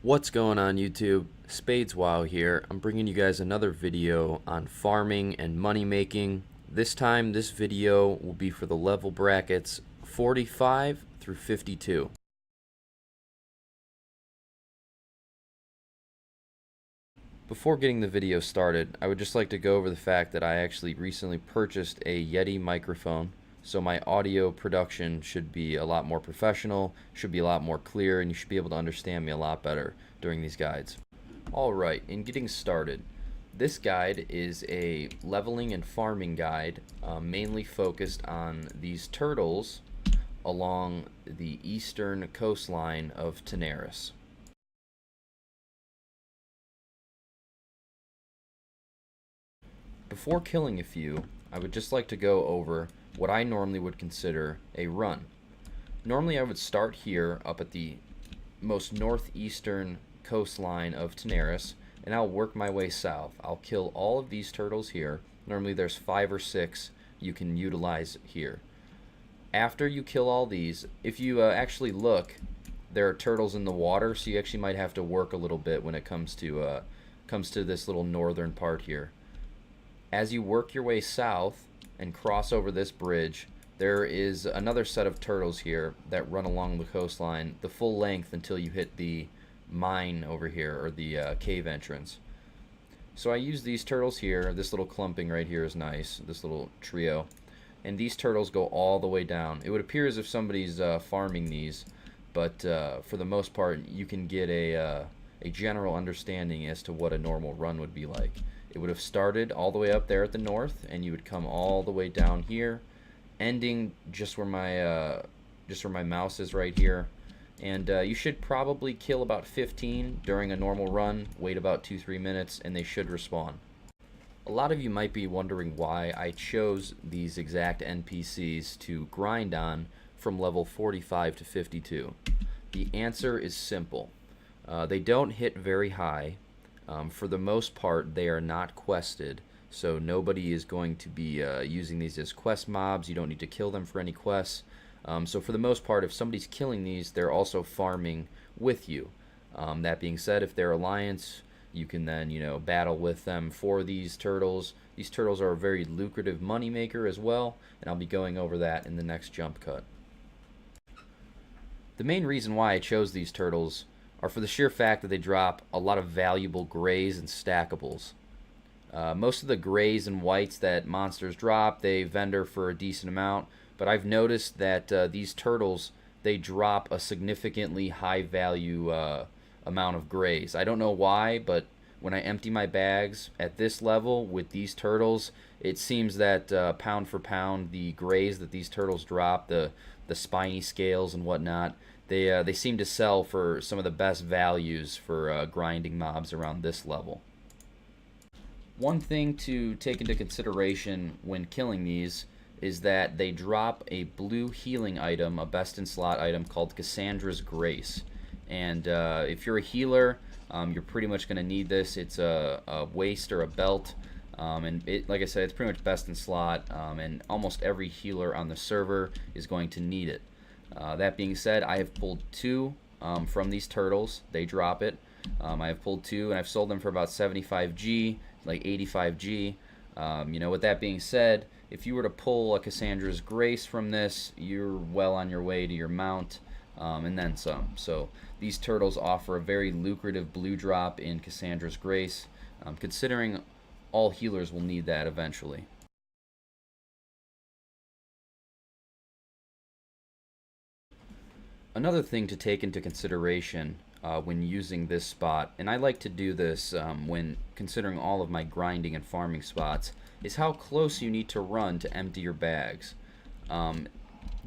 What's going on YouTube? SpadesWow here. I'm bringing you guys another video on farming and money making. This time this video will be for the level brackets 45 through 52. Before getting the video started, I would just like to go over the fact that I actually recently purchased a Yeti microphone, so my audio production should be a lot more professional, should be a lot more clear, and you should be able to understand me a lot better during these guides. Alright, in getting started, this guide is a leveling and farming guide, mainly focused on these turtles along the eastern coastline of Tanaris. Before killing a few, I would just like to go over what I normally would consider a run. Normally I would start here up at the most northeastern coastline of Tanaris, and I'll work my way south. I'll kill all of these turtles here. Normally there's 5 or 6 you can utilize here. After you kill all these, if you actually look, there are turtles in the water, so you actually might have to work a little bit when it comes to this little northern part here. As you work your way south and cross over this bridge, there is another set of turtles here that run along the coastline the full length until you hit the mine over here, or the cave entrance. So I use these turtles here. This little clumping right here is nice, this little trio. And these turtles go all the way down. It would appear as if somebody's farming these, but for the most part you can get a general understanding as to what a normal run would be like. It would have started all the way up there at the north, and you would come all the way down here, ending just where my mouse is right here. And you should probably kill about 15 during a normal run, wait about 2-3 minutes, and they should respawn. A lot of you might be wondering why I chose these exact NPCs to grind on from level 45 to 52. The answer is simple. They don't hit very high. For the most part, they are not quested, so nobody is going to be using these as quest mobs. You don't need to kill them for any quests. So for the most part, if somebody's killing these, they're also farming with you. That being said, if they're Alliance, you can then, battle with them for these turtles. These turtles are a very lucrative money maker as well, and I'll be going over that in the next jump cut. The main reason why I chose these turtles are for the sheer fact that they drop a lot of valuable grays and stackables. Most of the grays and whites that monsters drop, they vendor for a decent amount, but I've noticed that these turtles, they drop a significantly high value amount of grays. I don't know why, but when I empty my bags at this level with these turtles, it seems that pound for pound, the grays that these turtles drop, the spiny scales and whatnot, they seem to sell for some of the best values for grinding mobs around this level. One thing to take into consideration when killing these is that they drop a blue healing item, a best in slot item called Cassandra's Grace. And if you're a healer, you're pretty much going to need this. It's a waist or a belt. And like I said, it's pretty much best in slot, and almost every healer on the server is going to need it. That being said, I have pulled 2 from these turtles. They drop it. I have pulled 2, and I've sold them for about 75G, like 85G. With that being said, if you were to pull a Cassandra's Grace from this, you're well on your way to your mount, and then some. So these turtles offer a very lucrative blue drop in Cassandra's Grace, considering all healers will need that eventually. Another thing to take into consideration when using this spot, and I like to do this when considering all of my grinding and farming spots, is how close you need to run to empty your bags.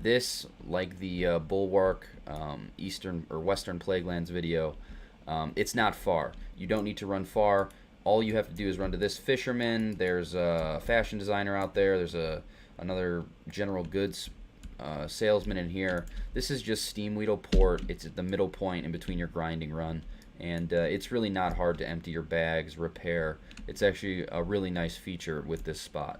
This, like the Bulwark Eastern or Western Plaguelands video, it's not far. You don't need to run far. All you have to do is run to this fisherman. There's a fashion designer out there. There's another general goods salesman in here. This is just Steamweedle Port. It's at the middle point in between your grinding run, and it's really not hard to empty your bags, repair. It's actually a really nice feature with this spot.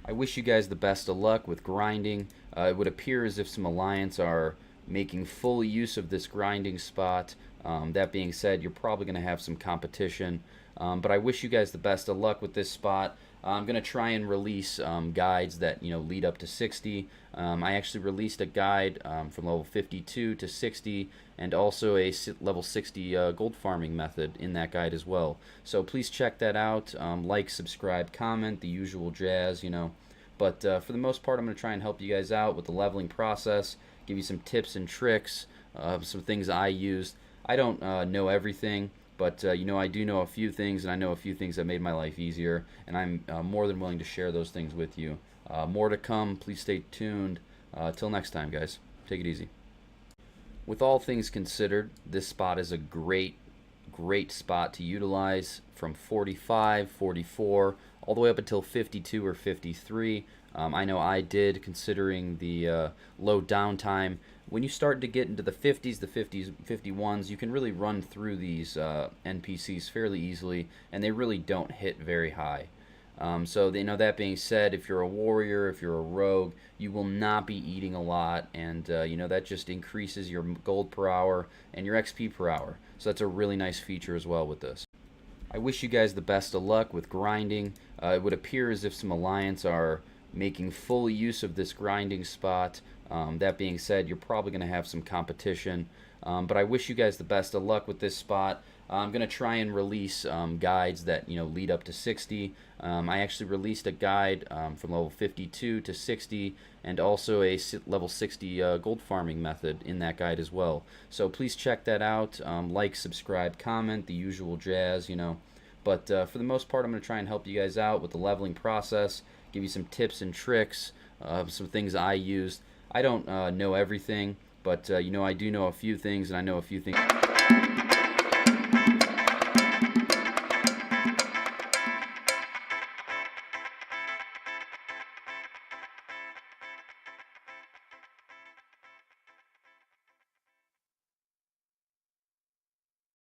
I wish you guys the best of luck with grinding. It would appear as if some Alliance are making full use of this grinding spot. That being said, you're probably going to have some competition, but I wish you guys the best of luck with this spot. I'm going to try and release guides that lead up to 60. I actually released a guide from level 52 to 60, and also a level 60 gold farming method in that guide as well. So please check that out. Like, subscribe, comment, the usual jazz, But for the most part, I'm going to try and help you guys out with the leveling process, give you some tips and tricks, some things I used. I don't know everything, but I do know a few things, and I know a few things that made my life easier, and I'm more than willing to share those things with you. More to come. Please stay tuned. Till next time, guys. Take it easy. With all things considered, this spot is a great spot to utilize from 45, 44, all the way up until 52 or 53. I know I did, considering the low downtime. When you start to get into the 50s, the 50s, 51s, you can really run through these NPCs fairly easily, and they really don't hit very high. So that being said, if you're a warrior, if you're a rogue, you will not be eating a lot, and that just increases your gold per hour and your XP per hour. So that's a really nice feature as well with this. I wish you guys the best of luck with grinding. It would appear as if some Alliance are making full use of this grinding spot. That being said, you're probably going to have some competition, but I wish you guys the best of luck with this spot. I'm going to try and release guides that lead up to 60. I actually released a guide from level 52 to 60, and also a level 60 gold farming method in that guide as well. So please check that out. Like, subscribe, comment, the usual jazz, But for the most part, I'm going to try and help you guys out with the leveling process, give you some tips and tricks, some things I used. I don't know everything, but I do know a few things, and I know a few things.